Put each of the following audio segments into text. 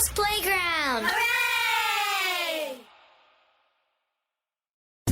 Playground. Hooray!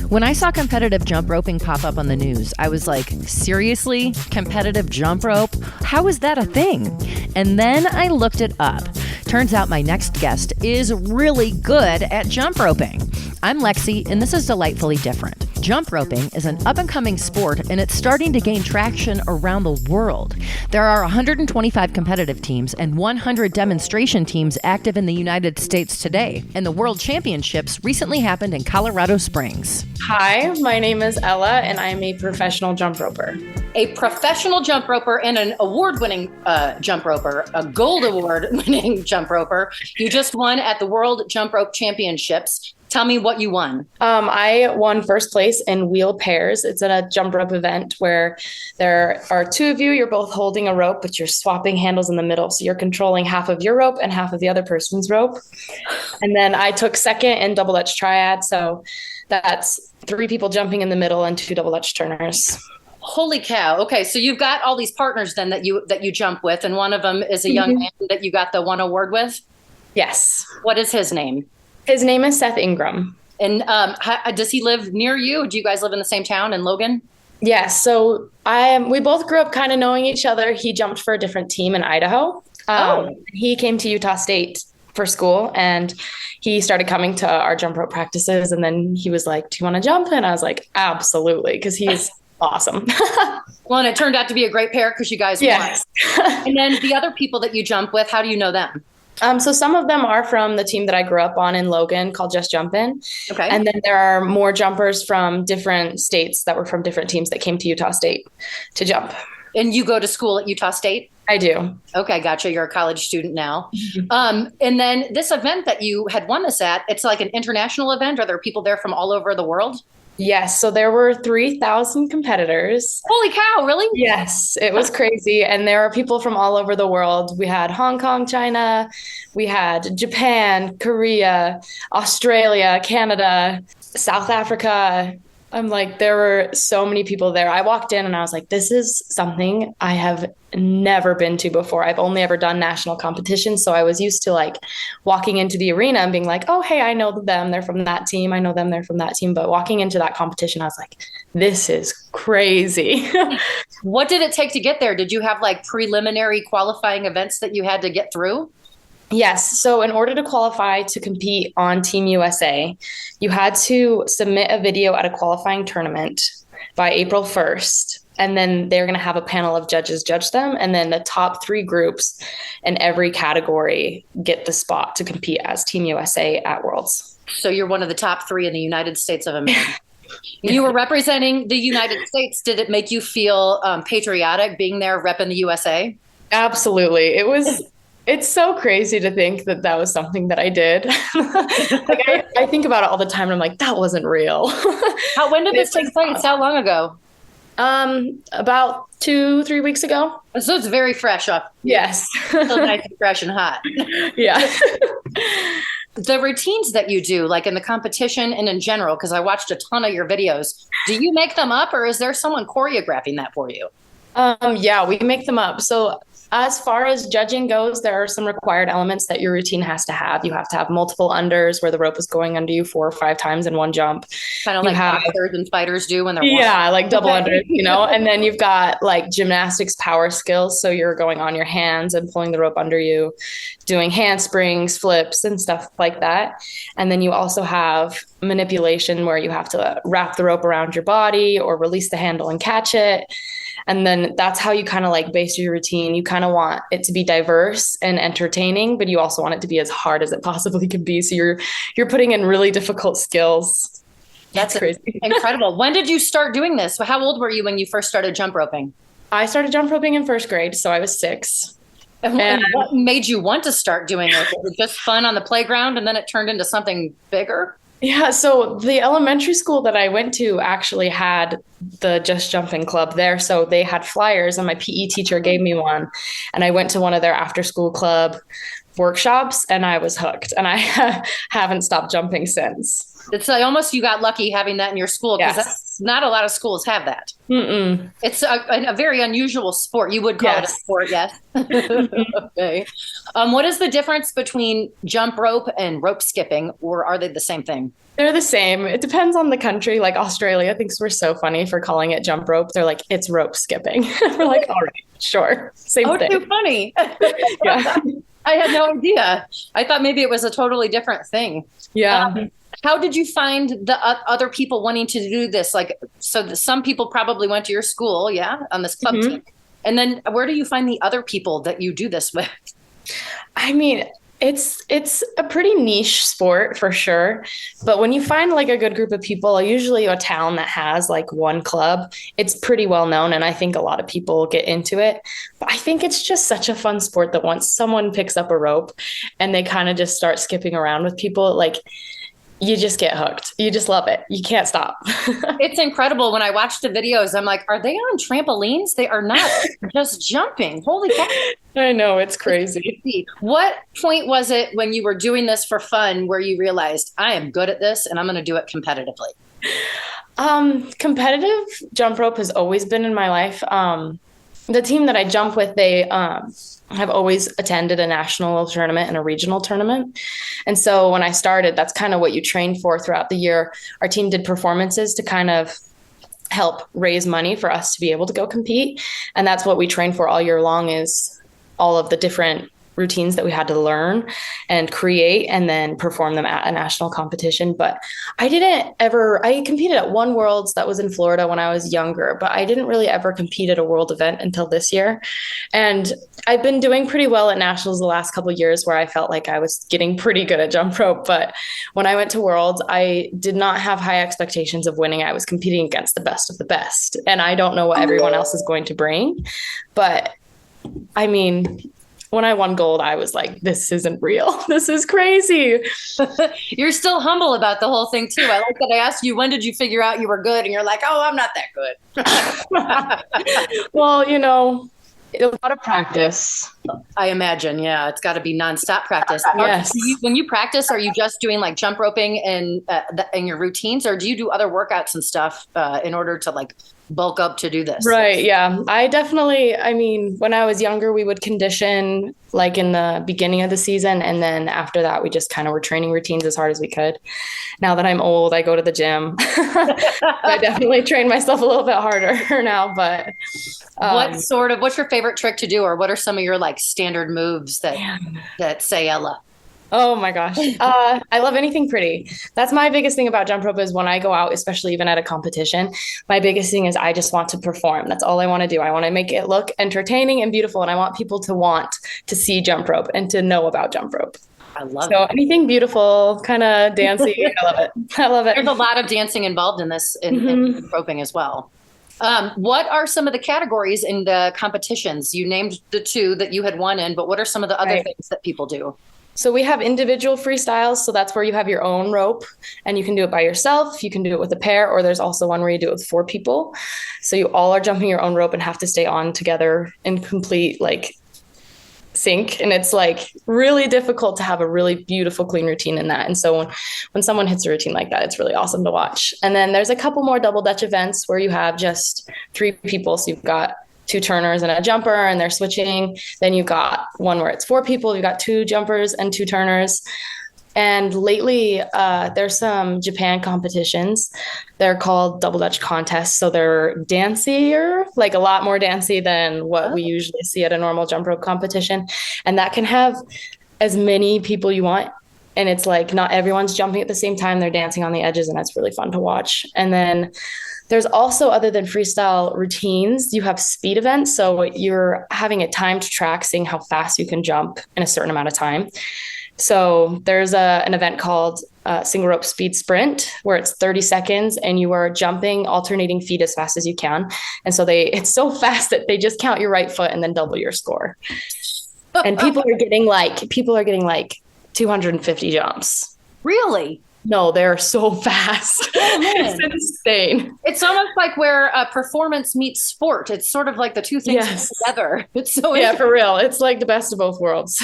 When I saw competitive jump roping pop up on the news, I was like, seriously? Competitive jump rope? How is that a thing? And then I looked it up. Turns out my next guest is really good at jump roping. I'm Lexi, and this is Delightfully Different. Jump roping is an up-and-coming sport, and it's starting to gain traction around the world. There are 125 competitive teams and 100 demonstration teams active in the United States today, and the World Championships recently happened in Colorado Springs. Hi, my name is Ella, and I'm a professional jump roper. A professional jump roper and an award-winning jump roper, a gold award-winning jump roper. You just won at the World Jump Rope Championships. Tell me what you won. I won first place in wheel pairs. It's a jump rope event where there are two of you. You're both holding a rope, but you're swapping handles in the middle. So you're controlling half of your rope and half of the other person's rope. And then I took second in double Dutch triad. So that's 3 people jumping in the middle and 2 double Dutch turners. Holy cow. Okay, so you've got all these partners then that you jump with, and one of them is a young man that you got the one award with? Yes. What is his name? His name is Seth Ingram. And does he live near you? Do you guys live in the same town in Logan? Yes. So we both grew up kind of knowing each other. He jumped for a different team in Idaho. He came to Utah State for school, and he started coming to our jump rope practices. And then he was like, "Do you want to jump?" And I was like, "Absolutely," because he's awesome. Well, and it turned out to be a great pair because you guys won. And then the other people that you jump with, how do you know them? So some of them are from the team that I grew up on in Logan called Just Jumpin'. Okay. And then there are more jumpers from different states that were from different teams that came to Utah State to jump. And you go to school at Utah State? I do. Okay, gotcha. You're a college student now. And then this event that you had won this at, it's like an international event. Are there people there from all over the world? Yes. So there were 3,000 competitors. Holy cow, really? Yes, it was crazy. And there are people from all over the world. We had Hong Kong, China, we had Japan, Korea, Australia, Canada, South Africa. I'm like, there were so many people there. I walked in and I was like, this is something I have never been to before. I've only ever done national competitions. So I was used to like walking into the arena and being like, oh, hey, I know them. They're from that team. I know them. They're from that team. But walking into that competition, I was like, this is crazy. What did it take to get there? Did you have like preliminary qualifying events that you had to get through? Yes. So in order to qualify to compete on Team USA, you had to submit a video at a qualifying tournament by April 1st. And then they're going to have a panel of judges judge them. And then the top 3 groups in every category get the spot to compete as Team USA at Worlds. So you're one of the top 3 in the United States of America. You were representing the United States. Did it make you feel patriotic being there repping the USA? Absolutely. It's so crazy to think that that was something that I did. Like I think about it all the time and I'm like, that wasn't real. When did this take place? How long ago? About 2-3 weeks ago. So it's very fresh up. Yes. Still nice and fresh and hot. Yeah. The routines that you do, like in the competition and in general, because I watched a ton of your videos, do you make them up or is there someone choreographing that for you? Yeah, we make them up. So as far as judging goes, there are some required elements that your routine has to have. You have to have multiple unders where the rope is going under you 4 or 5 times in one jump. Kind of like boxers and fighters do when they're like double unders, and then you've got like gymnastics power skills. So you're going on your hands and pulling the rope under you, doing handsprings, flips and stuff like that. And then you also have manipulation where you have to wrap the rope around your body or release the handle and catch it. And then that's how you kind of like base your routine. You kind of want it to be diverse and entertaining, but you also want it to be as hard as it possibly can be. So you're putting in really difficult skills. That's crazy. Incredible. When did you start doing this? How old were you when you first started jump roping? I started jump roping in 1st grade, so I was 6. And what made you want to start doing it? Was it just fun on the playground and then it turned into something bigger? Yeah, so the elementary school that I went to actually had the Just Jumping Club there. So they had flyers and my PE teacher gave me one. And I went to one of their after school club workshops and I was hooked. And I haven't stopped jumping since. It's like almost you got lucky having that in your school because not a lot of schools have that. Mm-mm. It's a very unusual sport. You would call it a sport, yes. Okay. What is the difference between jump rope and rope skipping, or are they the same thing? They're the same. It depends on the country. Like Australia thinks we're so funny for calling it jump rope. They're like, it's rope skipping. We're like, all right, sure. Same thing. Too funny. Yeah. I had no idea. I thought maybe it was a totally different thing. Yeah. How did you find the other people wanting to do this? Like, so some people probably went to your school, on this club team. And then where do you find the other people that you do this with? I mean, it's a pretty niche sport for sure. But when you find like a good group of people, usually a town that has like one club, it's pretty well known. And I think a lot of people get into it. But I think it's just such a fun sport that once someone picks up a rope and they kind of just start skipping around with people, like you just get hooked. You just love it. You can't stop. It's incredible. When I watch the videos, I'm like, are they on trampolines? They are not just jumping. Holy cow. I know, it's crazy. What point was it when you were doing this for fun where you realized I am good at this and I'm going to do it competitively? Competitive jump rope has always been in my life. The team that I jump with, they have always attended a national tournament and a regional tournament. And so when I started, that's kind of what you train for throughout the year. Our team did performances to kind of help raise money for us to be able to go compete. And that's what we train for all year long, is all of the different routines that we had to learn and create and then perform them at a national competition. But I competed at one Worlds that was in Florida when I was younger, but I didn't really ever compete at a world event until this year. And I've been doing pretty well at nationals the last couple of years where I felt like I was getting pretty good at jump rope. But when I went to Worlds, I did not have high expectations of winning. I was competing against the best of the best. And I don't know what everyone else is going to bring. But I mean, when I won gold, I was like, this isn't real. This is crazy. You're still humble about the whole thing, too. I like that I asked you, when did you figure out you were good? And you're like, oh, I'm not that good. Well, you know, a lot of practice. I imagine. Yeah, it's got to be nonstop practice. Yes. When you practice, are you just doing like jump roping and in your routines, or do you do other workouts and stuff in order to like bulk up to do this? Right. Yeah. I mean, when I was younger, we would condition like in the beginning of the season. And then after that, we just kind of were training routines as hard as we could. Now that I'm old, I go to the gym. I definitely train myself a little bit harder now, but what's your favorite trick to do? Or what are some of your like standard moves that say Ella? Oh my gosh. I love anything pretty. That's my biggest thing about jump rope is when I go out, especially even at a competition, my biggest thing is I just want to perform. That's all I want to do. I want to make it look entertaining and beautiful. And I want people to want to see jump rope and to know about jump rope. I love it. So anything beautiful, kind of dancey. I love it. I love it. There's a lot of dancing involved in this in roping as well. What are some of the categories in the competitions? You named the two that you had won in, but what are some of the other things that people do? So we have individual freestyles. So that's where you have your own rope and you can do it by yourself. You can do it with a pair, or there's also one where you do it with 4 people. So you all are jumping your own rope and have to stay on together in complete like sync. And it's like really difficult to have a really beautiful, clean routine in that. And so when someone hits a routine like that, it's really awesome to watch. And then there's a couple more double Dutch events where you have just 3 people. So you've got 2 turners and a jumper and they're switching. Then you've got one where it's 4 people. You've got 2 jumpers and 2 turners. And lately there's some Japan competitions. They're called double Dutch contests. So they're dancier, like a lot more dancey than what we usually see at a normal jump rope competition. And that can have as many people you want. And it's like not everyone's jumping at the same time. They're dancing on the edges and that's really fun to watch. And then there's also, other than freestyle routines, you have speed events. So you're having a timed track, seeing how fast you can jump in a certain amount of time. So there's an event called single rope speed sprint, where it's 30 seconds and you are jumping alternating feet as fast as you can. And so it's so fast that they just count your right foot and then double your score. And people are getting like 250 jumps. Really? No, they're so fast. Oh, it's insane. It's almost like where performance meets sport. It's sort of like the two things together. It's so for real. It's like the best of both worlds.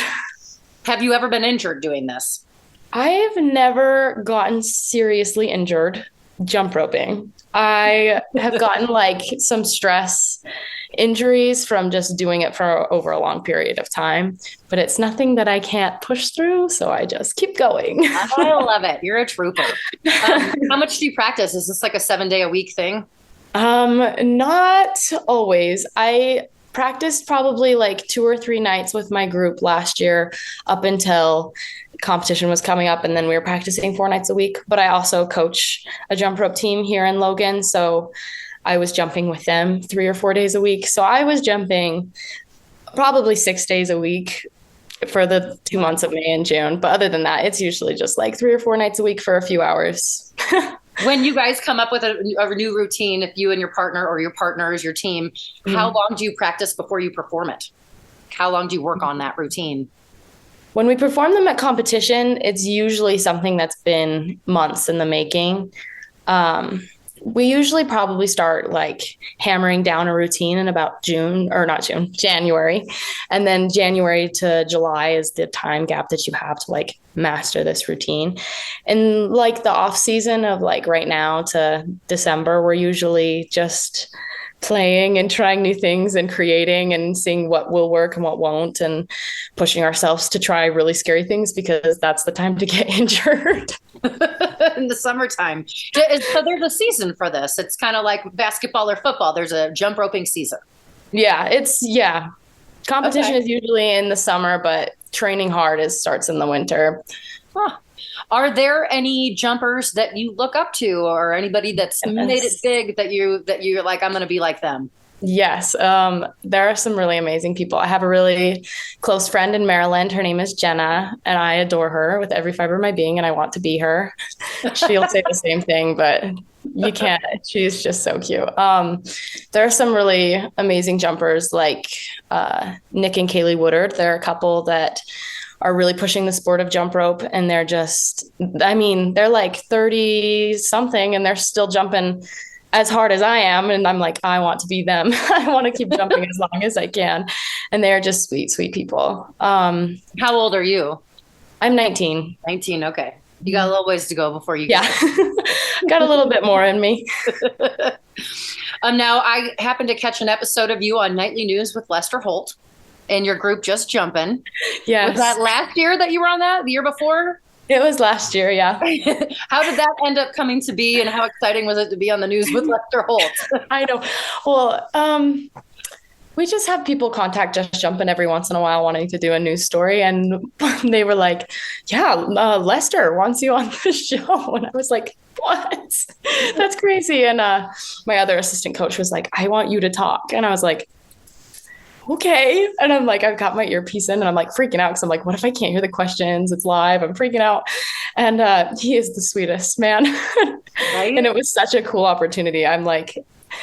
Have you ever been injured doing this? I've never gotten seriously injured jump roping. I have gotten like some stress injuries from just doing it for over a long period of time, but it's nothing that I can't push through. So I just keep going. I love it. You're a trooper. How much do you practice? Is this like a 7-day a week thing? Not always. I practiced probably like 2 or 3 nights with my group last year up until competition was coming up, and then we were practicing 4 nights a week. But I also coach a jump rope team here in Logan, so I was jumping with them 3 or 4 days a week. So I was jumping probably 6 days a week for the 2 months of May and June. But other than that, it's usually just like 3 or 4 nights a week for a few hours. When you guys come up with a new routine, if you and your partner or your partners, your team, how long do you practice before you perform it? How long do you work on that routine? When we perform them at competition, it's usually something that's been months in the making. We usually probably start like hammering down a routine in about January. And then January to July is the time gap that you have to like master this routine. And like the off season of like right now to December, we're usually just playing and trying new things and creating and seeing what will work and what won't, and pushing ourselves to try really scary things because that's the time to get injured. In the summertime. So there's a season for this. It's kind of like basketball or football. There's a jump roping season. Yeah. Competition is usually in the summer, but training hard starts in the winter. Huh. Are there any jumpers that you look up to, or anybody that's made it big that you're like, I'm going to be like them? Yes. There are some really amazing people. I have a really close friend in Maryland. Her name is Jenna, and I adore her with every fiber of my being, and I want to be her. She'll say the same thing, but you can't. She's just so cute. There are some really amazing jumpers like Nick and Kaylee Woodard. They're a couple that are really pushing the sport of jump rope, and they're like 30 something and they're still jumping as hard as I am. And I'm like, I want to be them. I want to keep jumping as long as I can. And they're just sweet, sweet people. How old are you? I'm 19. 19. Okay. You got a little ways to go before you get got a little bit more in me. Now I happened to catch an episode of you on Nightly News with Lester Holt and your group Just Jumpin'. Yes. Was that last year that you were on that? The year before? It was last year, yeah. How did that end up coming to be, and how exciting was it to be on the news with Lester Holt? I know. Well, we just have people contact Just Jumpin' every once in a while wanting to do a news story. And they were like, yeah, Lester wants you on the show. And I was like, what? That's crazy. And my other assistant coach was like, I want you to talk. And I was like, okay. And I'm like, I've got my earpiece in and I'm like freaking out because I'm like, what if I can't hear the questions? It's live. I'm freaking out. And he is the sweetest man. Right? And it was such a cool opportunity. I'm like,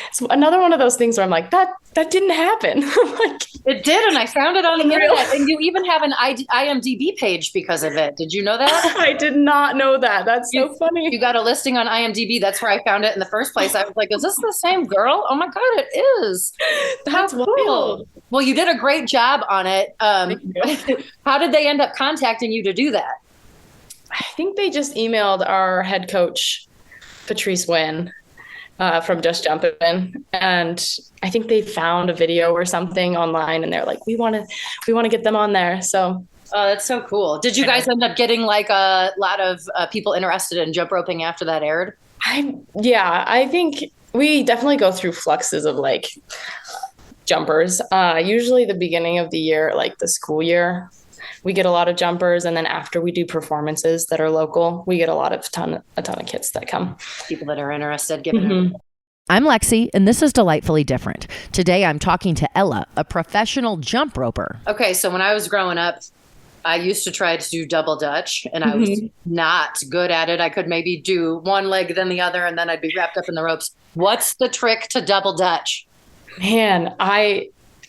it's another one of those things where I'm like, that didn't happen. Like, it did, and I found it on the internet. And you even have an IMDb page because of it. Did you know that? I did not know that. That's so funny. You got a listing on IMDb. That's where I found it in the first place. I was like, is this the same girl? Oh my God, it is. That's cool. Well, you did a great job on it. How did they end up contacting you to do that? I think they just emailed our head coach, Patrice Wynn. From Just Jumpin', and I think they found a video or something online, and they're like, we want to get them on there. So, oh, that's so cool. Did you guys end up getting like a lot of people interested in jump roping after that aired? I think we definitely go through fluxes of like jumpers. Usually the beginning of the year, like the school year, we get a lot of jumpers, and then after we do performances that are local, we get a ton of kids that come. People that are interested, giving them. I'm Lexi, and this is Delightfully Different. Today, I'm talking to Elle, a professional jump roper. Okay, so when I was growing up, I used to try to do double Dutch, and I was not good at it. I could maybe do one leg, then the other, and then I'd be wrapped up in the ropes. What's the trick to double Dutch? Man,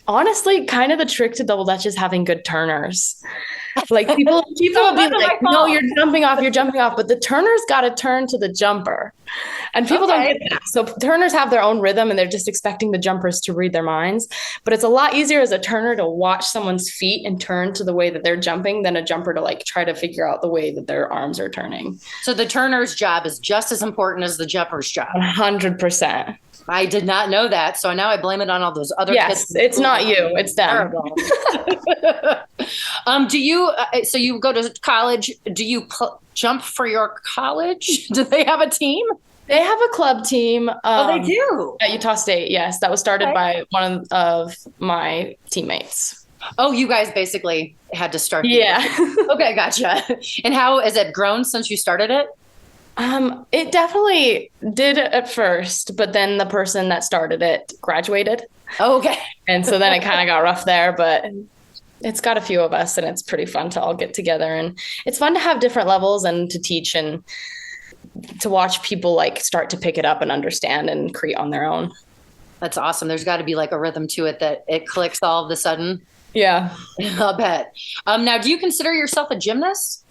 Honestly, kind of the trick to double dutch is having good turners. Like people will be like, no, you're jumping off, but the turner's got to turn to the jumper. And people don't get that. So turners have their own rhythm and they're just expecting the jumpers to read their minds. But it's a lot easier as a turner to watch someone's feet and turn to the way that they're jumping than a jumper to like try to figure out the way that their arms are turning. So the turner's job is just as important as the jumper's job. 100%. I did not know that. So now I blame it on all those other kids. Yes, it's not you. It's them. Do you, so you go to college, do you jump for your college? Do they have a team? They have a club team. They do? At Utah State, yes. That was started by one of my teammates. Oh, you guys basically had to start. Yeah. Okay, gotcha. And how has it grown since you started it? It definitely did at first, but then the person that started it graduated. Oh, okay. And so then it kind of got rough there, but it's got a few of us and it's pretty fun to all get together. And it's fun to have different levels and to teach and to watch people like start to pick it up and understand and create on their own. That's awesome. There's got to be like a rhythm to it that it clicks all of a sudden. Yeah. I'll bet. Now, do you consider yourself a gymnast?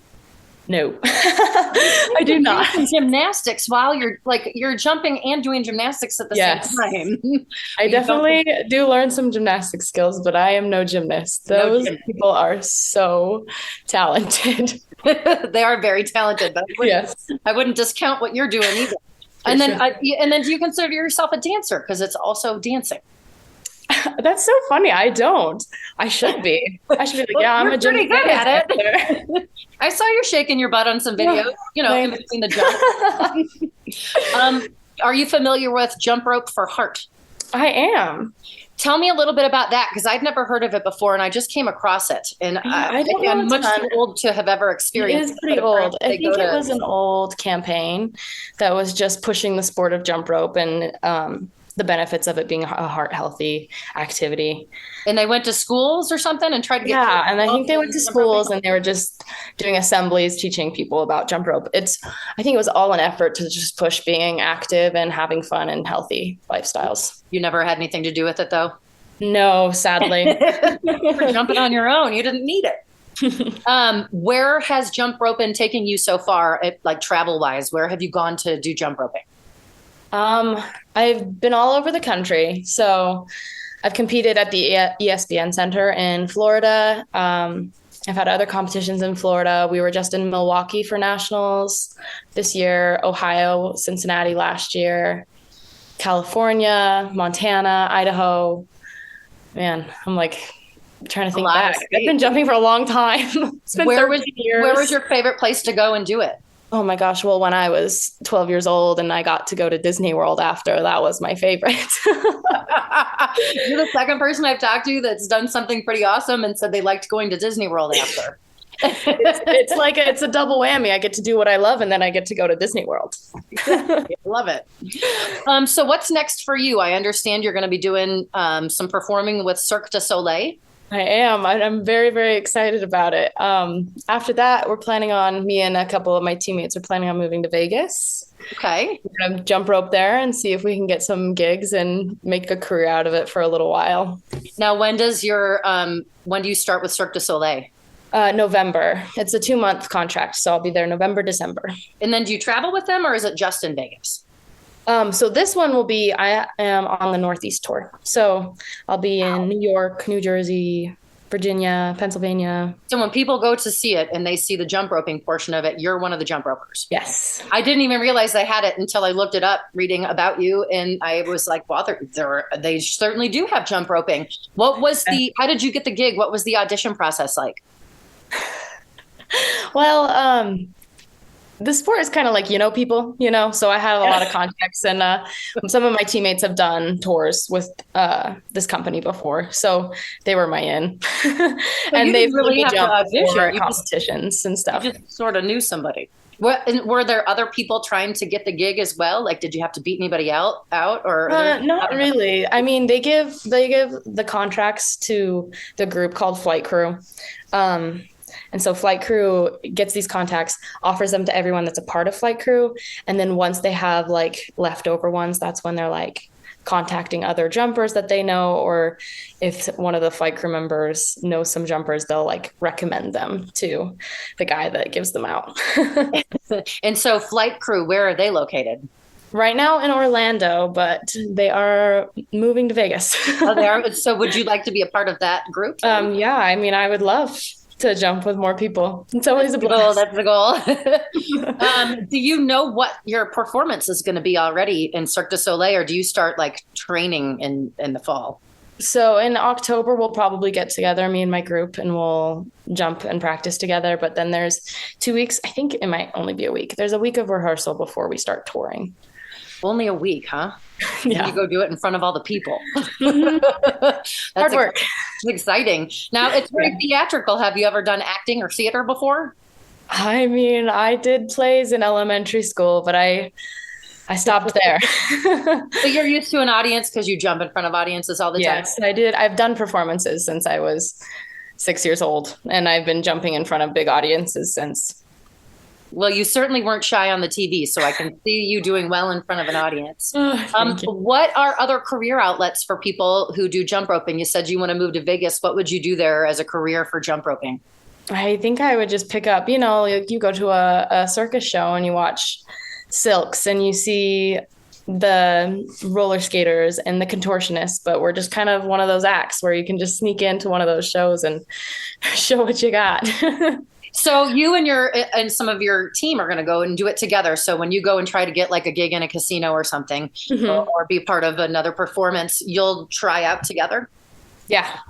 No, I do not. Gymnastics while you're jumping and doing gymnastics at the same time. I definitely do learn some gymnastic skills, but I am no gymnast. Those people are so talented. They are very talented, but I wouldn't discount what you're doing either. And then do you consider yourself a dancer? Because it's also dancing. That's so funny. I don't. I should be. I should be like, I'm a pretty good at it. I saw you shaking your butt on some videos, in between the jumps. Are you familiar with jump rope for heart? I am. Tell me a little bit about that, because I'd never heard of it before, and I just came across it. And I'm much too old to have ever experienced it. It is pretty old. I think it was an old campaign that was just pushing the sport of jump rope and the benefits of it being a heart healthy activity. And they went to schools or something and tried to get and I think they went to schools and they were just doing assemblies teaching people about jump rope. I think it was all an effort to just push being active and having fun and healthy lifestyles. You never had anything to do with it though? No, sadly. For jumping on your own, you didn't need it. Where has jump rope been taking you so far, like travel wise? Where have you gone to do jump roping? I've been all over the country. So I've competed at the ESPN Center in Florida. I've had other competitions in Florida. We were just in Milwaukee for nationals this year, Ohio, Cincinnati last year, California, Montana, Idaho. Man, I'm like trying to think back. I've been jumping for a long time. It's been 13 years. Where was your favorite place to go and do it? Oh my gosh. Well, when I was 12 years old and I got to go to Disney World after, that was my favorite. You're the second person I've talked to that's done something pretty awesome and said they liked going to Disney World after. it's a double whammy. I get to do what I love and then I get to go to Disney World. Love it. So what's next for you? I understand you're going to be doing some performing with Cirque du Soleil. I am. I'm very, very excited about it. After that, me and a couple of my teammates are planning on moving to Vegas. Okay. We're going to jump rope there and see if we can get some gigs and make a career out of it for a little while. Now, when do you start with Cirque du Soleil? November. It's a 2-month contract, so I'll be there November, December. And then do you travel with them or is it just in Vegas? So this one I am on the Northeast tour. So I'll be in New York, New Jersey, Virginia, Pennsylvania. So when people go to see it and they see the jump roping portion of it, you're one of the jump ropers. Yes. I didn't even realize they had it until I looked it up reading about you. And I was like, well, they certainly do have jump roping. How did you get the gig? What was the audition process like? Well, the sport is kind of like, people, so I have a lot of contacts and some of my teammates have done tours with this company before. So they were my in and they've really jumped for competitions and stuff. You just sort of knew somebody. Were there other people trying to get the gig as well? Like, did you have to beat anybody out or? Not really. I mean, they give the contracts to the group called Flight Crew. And so Flight Crew gets these contacts, offers them to everyone that's a part of Flight Crew. And then once they have like leftover ones, that's when they're like, contacting other jumpers that they know, or if one of the flight crew members knows some jumpers, they'll like recommend them to the guy that gives them out. And so flight crew, where are they located? Right now in Orlando, but they are moving to Vegas. Oh, they are. So would you like to be a part of that group? Yeah, I mean, I would love to jump with more people. It's always a goal. blast. That's the goal. Do you know what your performance is going to be already in Cirque du Soleil, or do you start like training in the fall? So in October, we'll probably get together, me and my group, and we'll jump and practice together. But then there's 2 weeks. I think it might only be a week. There's a week of rehearsal before we start touring. Only a week, huh? Yeah. You go do it in front of all the people. That's hard work. Exciting. Now, it's very theatrical. Have you ever done acting or theater before? I mean, I did plays in elementary school, but I stopped there. So you're used to an audience because you jump in front of audiences all the time? Yes, I did. I've done performances since I was 6 years old, and I've been jumping in front of big audiences since. Well, you certainly weren't shy on the TV, so I can see you doing well in front of an audience. What are other career outlets for people who do jump roping? You said you want to move to Vegas. What would you do there as a career for jump roping? I think I would just pick up, you go to a circus show and you watch silks and you see the roller skaters and the contortionists, but we're just kind of one of those acts where you can just sneak into one of those shows and show what you got. So you and some of your team are going to go and do it together. So when you go and try to get like a gig in a casino or something, or be part of another performance, you'll try out together? Yeah.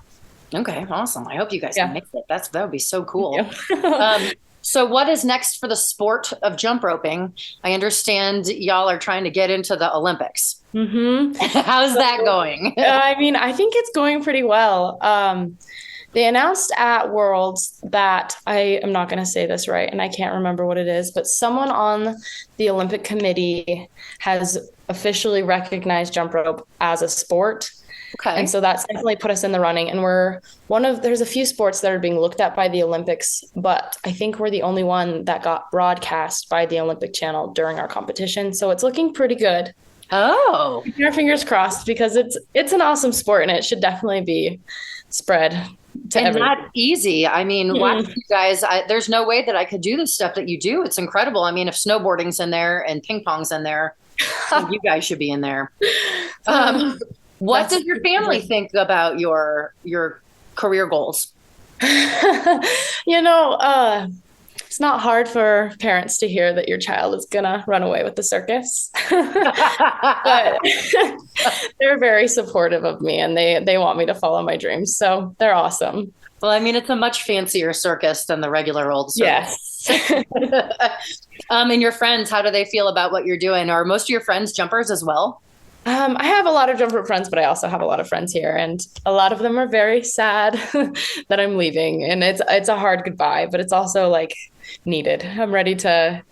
Okay, awesome. I hope you guys can make it. That would be so cool. So what is next for the sport of jump roping? I understand y'all are trying to get into the Olympics. How's that going? I mean, I think it's going pretty well. They announced at Worlds that, I am not going to say this right, and I can't remember what it is, but someone on the Olympic Committee has officially recognized jump rope as a sport. Okay. And so that's definitely put us in the running. And there's a few sports that are being looked at by the Olympics, but I think we're the only one that got broadcast by the Olympic Channel during our competition. So it's looking pretty good. Oh. Keep your fingers crossed, because it's an awesome sport and it should definitely be spread to everyone. Not easy. I mean, watch you guys. There's no way that I could do the stuff that you do. It's incredible. I mean, if snowboarding's in there and ping pong's in there, you guys should be in there. What does your family think about your career goals? It's not hard for parents to hear that your child is gonna run away with the circus. But they're very supportive of me, and they want me to follow my dreams. So they're awesome. Well, I mean, it's a much fancier circus than the regular old circus. Yes. And your friends, how do they feel about what you're doing? Are most of your friends jumpers as well? I have a lot of jumper friends, but I also have a lot of friends here, and a lot of them are very sad that I'm leaving. And it's a hard goodbye, but it's also like needed. I'm ready to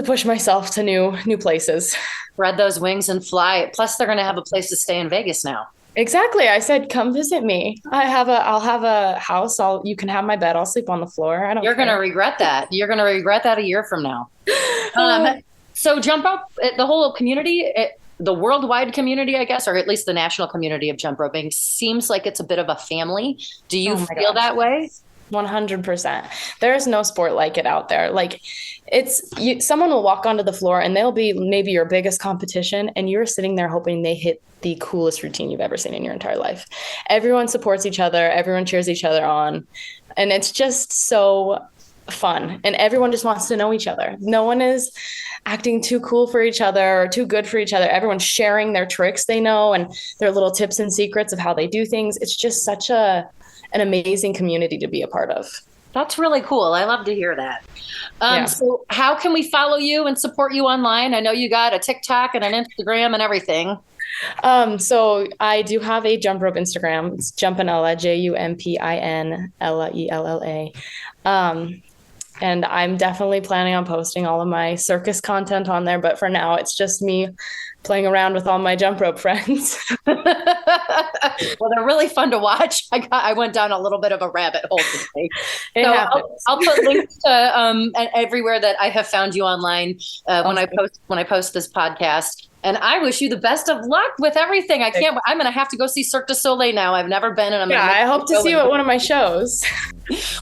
push myself to new places. Spread those wings and fly. Plus, they're going to have a place to stay in Vegas now. Exactly. I said, come visit me. I'll have a house. You can have my bed. I'll sleep on the floor. You're going to regret that. You're going to regret that a year from now. So jump rope, the whole community, the worldwide community, I guess, or at least the national community of jump roping, seems like it's a bit of a family. Do you feel that way? 100%. There is no sport like it out there. Like someone will walk onto the floor and they'll be maybe your biggest competition, and you're sitting there hoping they hit the coolest routine you've ever seen in your entire life. Everyone supports each other. Everyone cheers each other on. And it's just so fun. And everyone just wants to know each other. No one is acting too cool for each other or too good for each other. Everyone's sharing their tricks they know and their little tips and secrets of how they do things. It's just such an amazing community to be a part of. That's really cool. I love to hear that. So how can we follow you and support you online? I know you got a TikTok and an Instagram and everything. So I do have a jump rope Instagram. It's Jumpinella, JUMPINLELLA. And I'm definitely planning on posting all of my circus content on there. But for now, it's just me playing around with all my jump rope friends. Well, they're really fun to watch. I went down a little bit of a rabbit hole today. I'll put links to everywhere that I have found you online when I post this podcast. And I wish you the best of luck with everything. I'm going to have to go see Cirque du Soleil now. I've never been, and I hope to see you at one of my shows.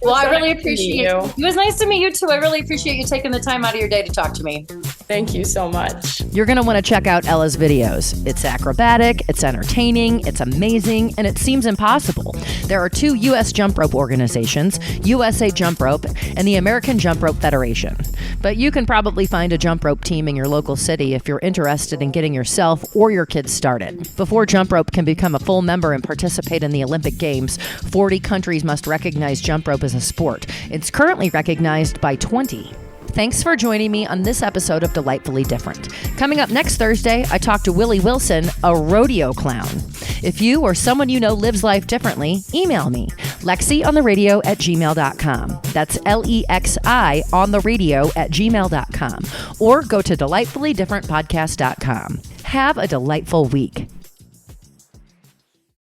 Well, I really appreciate you. It was nice to meet you too. I really appreciate you taking the time out of your day to talk to me. Thank you so much. You're going to want to check out Ella's videos. It's acrobatic, it's entertaining, it's amazing, and it seems impossible. There are 2 U.S. jump rope organizations, USA Jump Rope and the American Jump Rope Federation. But you can probably find a jump rope team in your local city if you're interested in getting yourself or your kids started. Before jump rope can become a full member and participate in the Olympic Games, 40 countries must recognize jump rope as a sport. It's currently recognized by 20. Thanks for joining me on this episode of Delightfully Different. Coming up next Thursday, I talk to Willie Wilson, a rodeo clown. If you or someone you know lives life differently, email me, lexiontheradio@gmail.com. That's LEXI on the radio @gmail.com. Or go to delightfullydifferentpodcast.com. Have a delightful week.